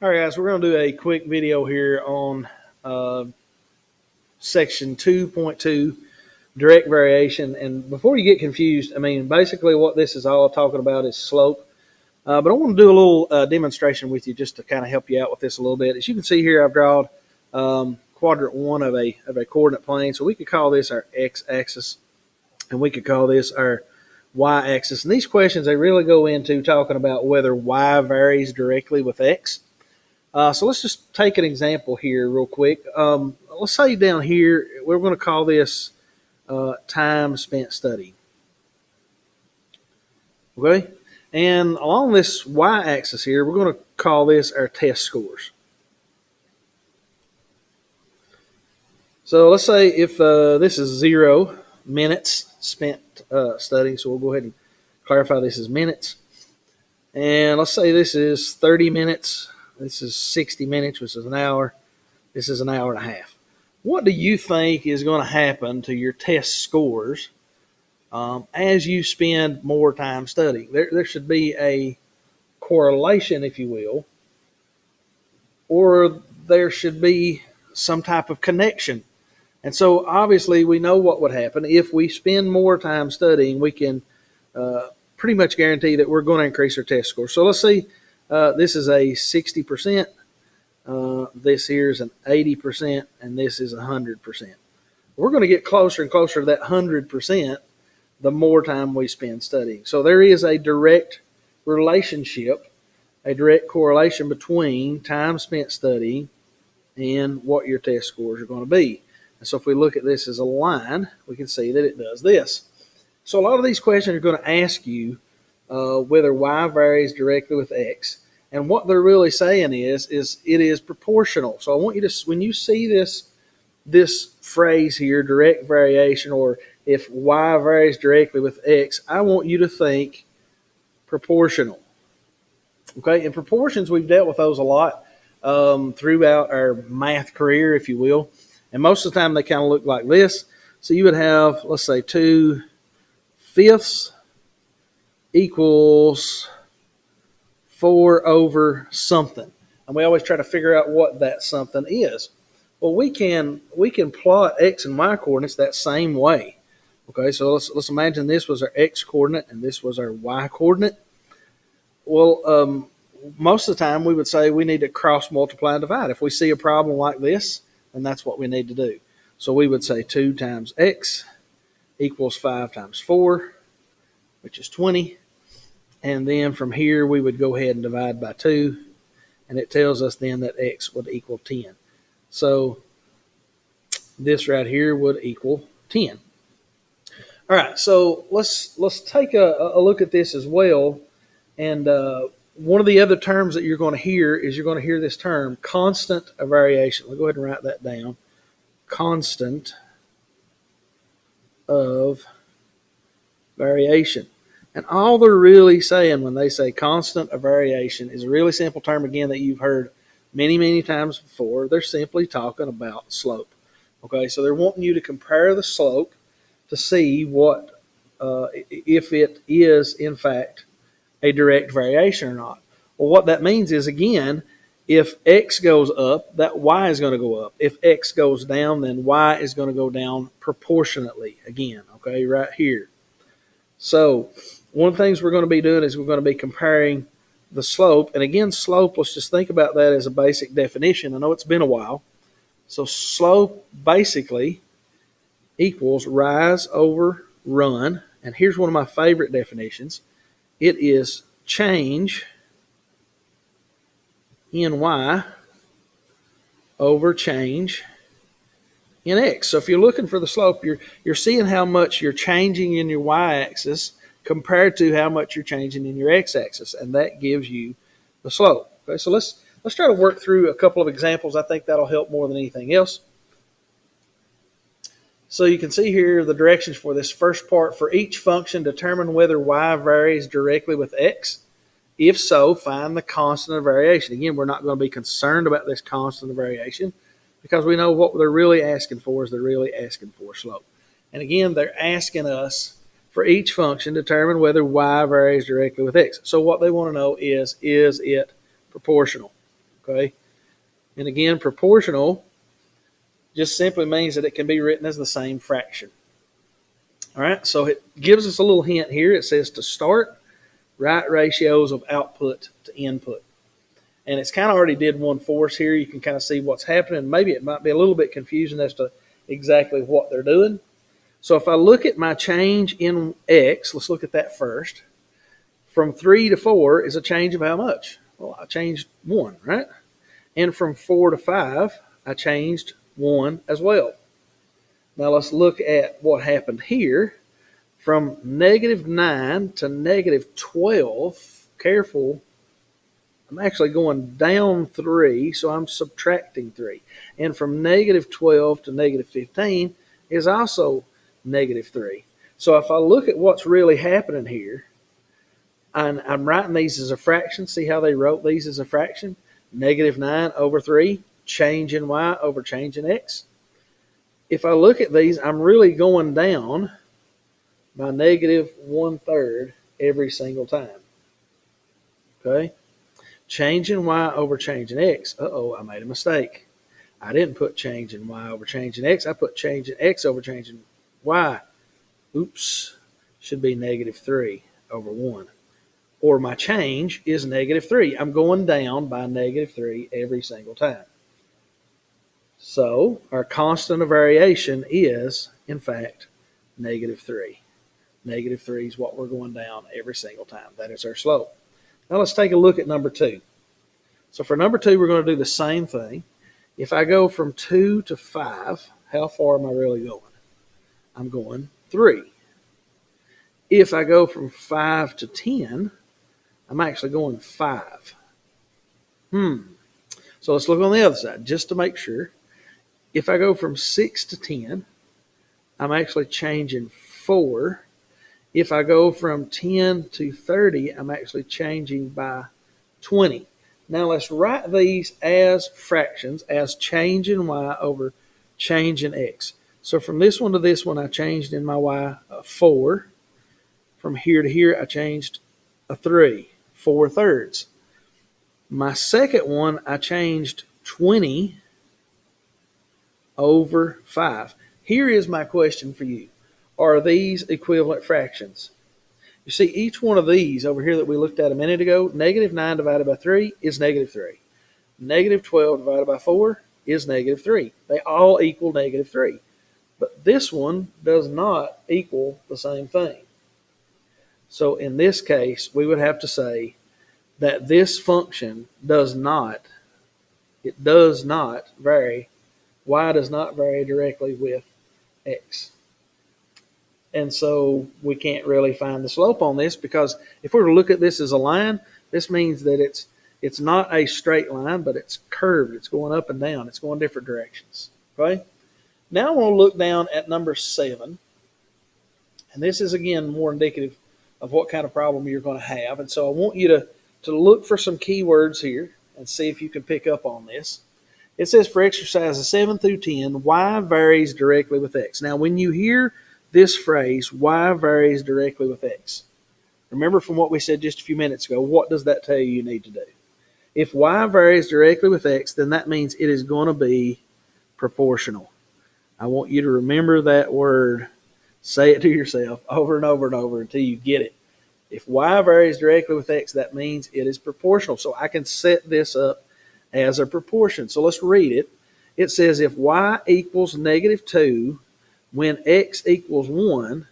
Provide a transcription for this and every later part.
All right, guys, we're going to do a quick video here on section 2.2, direct variation. And before you get confused, basically what this is all talking about is slope. But I want to do a little demonstration with you just to kind of help you out with this a little bit. As you can see here, I've drawn quadrant one of a coordinate plane. So we could call this our x-axis, and we could call this our y-axis. And these questions, they really go into talking about whether y varies directly with x. So let's just take an example here real quick. Let's say down here, we're going to call this time spent studying. Okay? And along this y-axis here, we're going to call this our test scores. So let's say if this is 0 minutes spent studying, so we'll go ahead and clarify this as minutes. And let's say this is 30 minutes. This is 60 minutes, which is an hour. This is an hour and a half. What do you think is going to happen to your test scores as you spend more time studying? There should be a correlation, if you will, or there should be some type of connection. And so obviously we know what would happen. If we spend more time studying, we can pretty much guarantee that we're going to increase our test score. So let's see. This is a 60%, this here is an 80%, and this is 100%. We're going to get closer and closer to that 100% the more time we spend studying. So there is a direct relationship, a direct correlation between time spent studying and what your test scores are going to be. And so if we look at this as a line, we can see that it does this. So a lot of these questions are going to ask you whether y varies directly with x. And what they're really saying is it is proportional. So I want you to, when you see this phrase here, direct variation, or if y varies directly with x, I want you to think proportional. Okay, and proportions, we've dealt with those a lot throughout our math career, if you will. And most of the time they kind of look like this. So you would have, let's say, 2/5 equals 4 over something. And we always try to figure out what that something is. Well, we can plot x and y coordinates that same way. Okay, so let's imagine this was our x coordinate and this was our y coordinate. Well, most of the time we would say we need to cross multiply and divide. If we see a problem like this, then that's what we need to do. So we would say 2 times x equals 5 times 4, which is 20. And then from here, we would go ahead and divide by 2. And it tells us then that x would equal 10. So this right here would equal 10. All right, so let's take a look at this as well. And one of the other terms that you're going to hear is you're going to hear this term, constant of variation. We'll go ahead and write that down. Constant of variation. And all they're really saying when they say constant of variation is a really simple term, again, that you've heard many, many times before. They're simply talking about slope. Okay, so they're wanting you to compare the slope to see what, if it is, in fact, a direct variation or not. Well, what that means is, again, if x goes up, that y is going to go up. If x goes down, then y is going to go down proportionately, again, okay, right here. So one of the things we're going to be doing is we're going to be comparing the slope. And again, slope, let's just think about that as a basic definition. I know it's been a while. So slope basically equals rise over run. And here's one of my favorite definitions. It is change in y over change in x. So if you're looking for the slope, you're seeing how much you're changing in your y-axis compared to how much you're changing in your x-axis, and that gives you the slope. Okay, so let's try to work through a couple of examples. I think that'll help more than anything else. So you can see here the directions for this first part. For each function, determine whether y varies directly with x. If so, find the constant of variation. Again, we're not going to be concerned about this constant of variation because we know what they're really asking for is they're really asking for slope. And again, they're asking us for each function, determine whether y varies directly with x. So what they want to know is it proportional? Okay? And again, proportional just simply means that it can be written as the same fraction. All right, so it gives us a little hint here. It says to start, write ratios of output to input. And it's kind of already did one for us here. You can kind of see what's happening. Maybe it might be a little bit confusing as to exactly what they're doing. So if I look at my change in x, let's look at that first. From 3 to 4 is a change of how much? Well, I changed 1, right? And from 4 to 5, I changed 1 as well. Now let's look at what happened here. From -9 to -12, careful, I'm actually going down 3, so I'm subtracting 3. And from -12 to -15 is also -3. So if I look at what's really happening here, and I'm writing these as a fraction. See how they wrote these as a fraction? -9 over 3, change in y over change in x. If I look at these, I'm really going down by -1/3 every single time. Okay? Change in y over change in x. Uh-oh, I made a mistake. I didn't put change in y over change in x. I put change in x over change in y. Oops. Should be -3 over 1. Or my change is -3. I'm going down by -3 every single time. So our constant of variation is, in fact, -3. -3 is what we're going down every single time. That is our slope. Now let's take a look at number 2. So for number 2, we're going to do the same thing. If I go from 2 to 5, how far am I really going? I'm going 3. If I go from 5 to 10, I'm actually going 5. So let's look on the other side just to make sure. If I go from 6 to 10, I'm actually changing 4. If I go from 10 to 30, I'm actually changing by 20. Now let's write these as fractions, as change in y over change in x. So from this one to this one, I changed in my y 4. From here to here, I changed a 3, 4/3. My second one, I changed 20 over 5. Here is my question for you. Are these equivalent fractions? You see, each one of these over here that we looked at a minute ago, -9 divided by 3 is -3. -12 divided by 4 is -3. They all equal -3. But this one does not equal the same thing. So in this case, we would have to say that this function does not vary. Y does not vary directly with x. And so we can't really find the slope on this, because if we were to look at this as a line, this means that it's not a straight line, but it's curved. It's going up and down. It's going different directions. Okay? Now I want to look down at number 7. And this is, again, more indicative of what kind of problem you're going to have. And so I want you to look for some keywords here and see if you can pick up on this. It says for exercises 7 through 10, y varies directly with x. Now, when you hear this phrase, y varies directly with x, remember from what we said just a few minutes ago, what does that tell you need to do? If y varies directly with x, then that means it is going to be proportional. I want you to remember that word. Say it to yourself over and over and over until you get it. If y varies directly with x, that means it is proportional. So I can set this up as a proportion. So let's read it. It says if y equals -2 when x equals 1,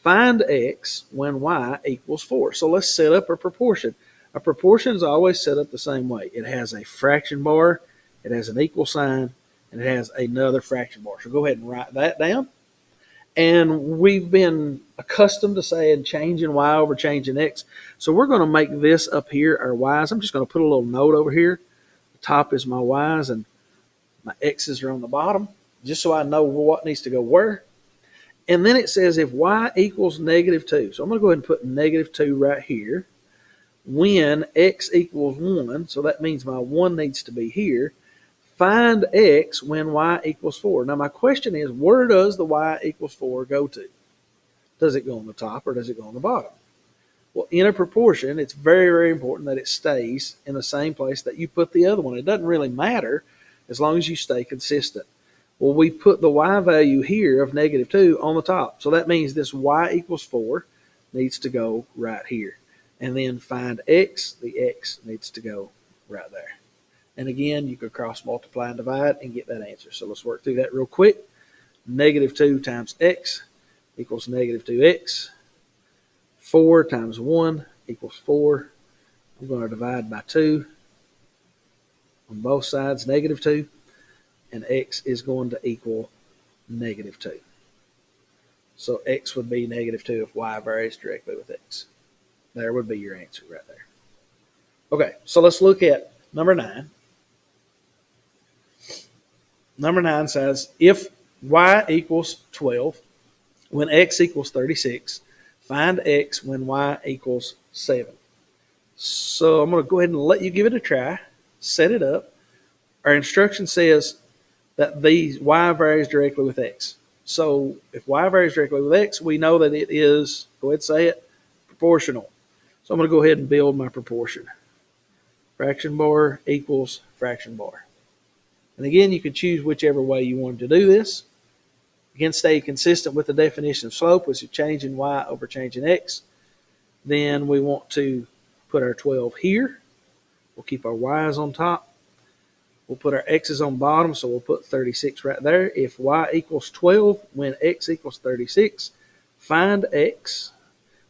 find x when y equals 4. So let's set up a proportion. A proportion is always set up the same way. It has a fraction bar, it has an equal sign, and it has another fraction bar. So go ahead and write that down. And we've been accustomed to saying change in y over change in x. So we're going to make this up here our y's. I'm just going to put a little note over here. The top is my y's and my x's are on the bottom, just so I know what needs to go where. And then it says if y equals -2. So I'm going to go ahead and put -2 right here. When x equals 1, so that means my 1 needs to be here. Find x when y equals 4. Now my question is, where does the y equals 4 go to? Does it go on the top or does it go on the bottom? Well, in a proportion, it's very, very important that it stays in the same place that you put the other one. It doesn't really matter as long as you stay consistent. Well, we put the y value here of -2 on the top. So that means this y equals 4 needs to go right here. And then find x, the x needs to go right there. And again, you could cross multiply and divide and get that answer. So let's work through that real quick. -2 times x equals -2x. 4 times 1 equals 4. I'm going to divide by 2 on both sides, -2. And x is going to equal -2. So x would be -2 if y varies directly with x. There would be your answer right there. Okay, so let's look at number 9. Number 9 says, if y equals 12 when x equals 36, find x when y equals 7. So I'm going to go ahead and let you give it a try, set it up. Our instruction says that these y varies directly with x. So if y varies directly with x, we know that it is, go ahead and say it, proportional. So I'm going to go ahead and build my proportion. Fraction bar equals fraction bar. And again, you can choose whichever way you want to do this. Again, stay consistent with the definition of slope, which is change in y over change in x. Then we want to put our 12 here. We'll keep our y's on top. We'll put our x's on bottom, so we'll put 36 right there. If y equals 12 when x equals 36, find x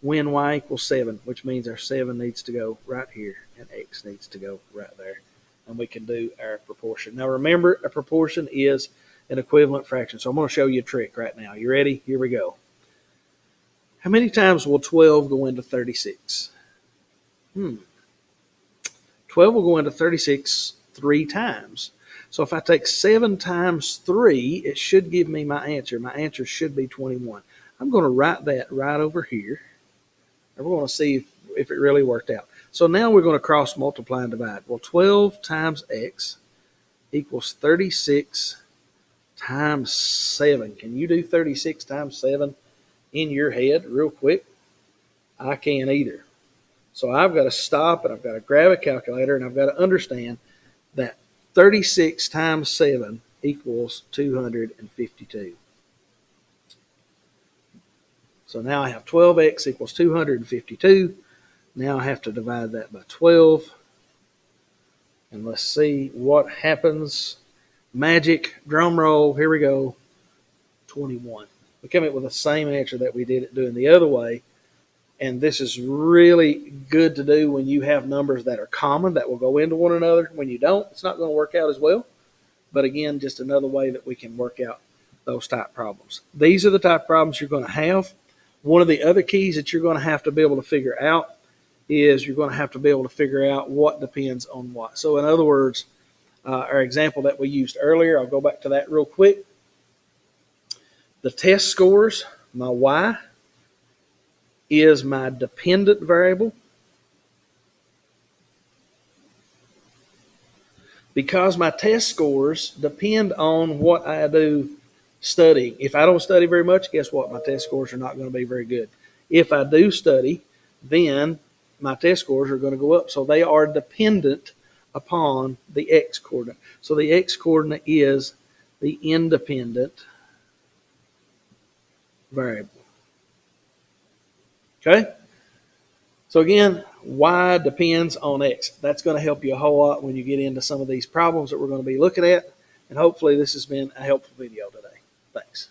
when y equals 7, which means our 7 needs to go right here and x needs to go right there. And we can do our proportion. Now remember, a proportion is an equivalent fraction. So I'm going to show you a trick right now. You ready? Here we go. How many times will 12 go into 36? 12 will go into 36 3 times. So if I take 7 times 3, it should give me my answer. My answer should be 21. I'm going to write that right over here. And we're going to see if it really worked out. So now we're going to cross multiply and divide. Well, 12 times x equals 36 times 7. Can you do 36 times 7 in your head real quick? I can't either. So I've got to stop and I've got to grab a calculator and I've got to understand that 36 times 7 equals 252. So now I have 12x equals 252. Now I have to divide that by 12. And let's see what happens. Magic, drum roll, here we go. 21. We come up with the same answer that we did it doing the other way. And this is really good to do when you have numbers that are common that will go into one another. When you don't, it's not going to work out as well. But again, just another way that we can work out those type problems. These are the type of problems you're going to have. One of the other keys that you're going to have to be able to figure out is you're going to have to be able to figure out what depends on what. So in other words, our example that we used earlier, I'll go back to that real quick. The test scores, my y, is my dependent variable. Because my test scores depend on what I do studying. If I don't study very much, guess what? My test scores are not going to be very good. If I do study, then my test scores are going to go up. So they are dependent upon the x coordinate. So the x coordinate is the independent variable. Okay? So again, y depends on x. That's going to help you a whole lot when you get into some of these problems that we're going to be looking at. And hopefully this has been a helpful video today. Thanks.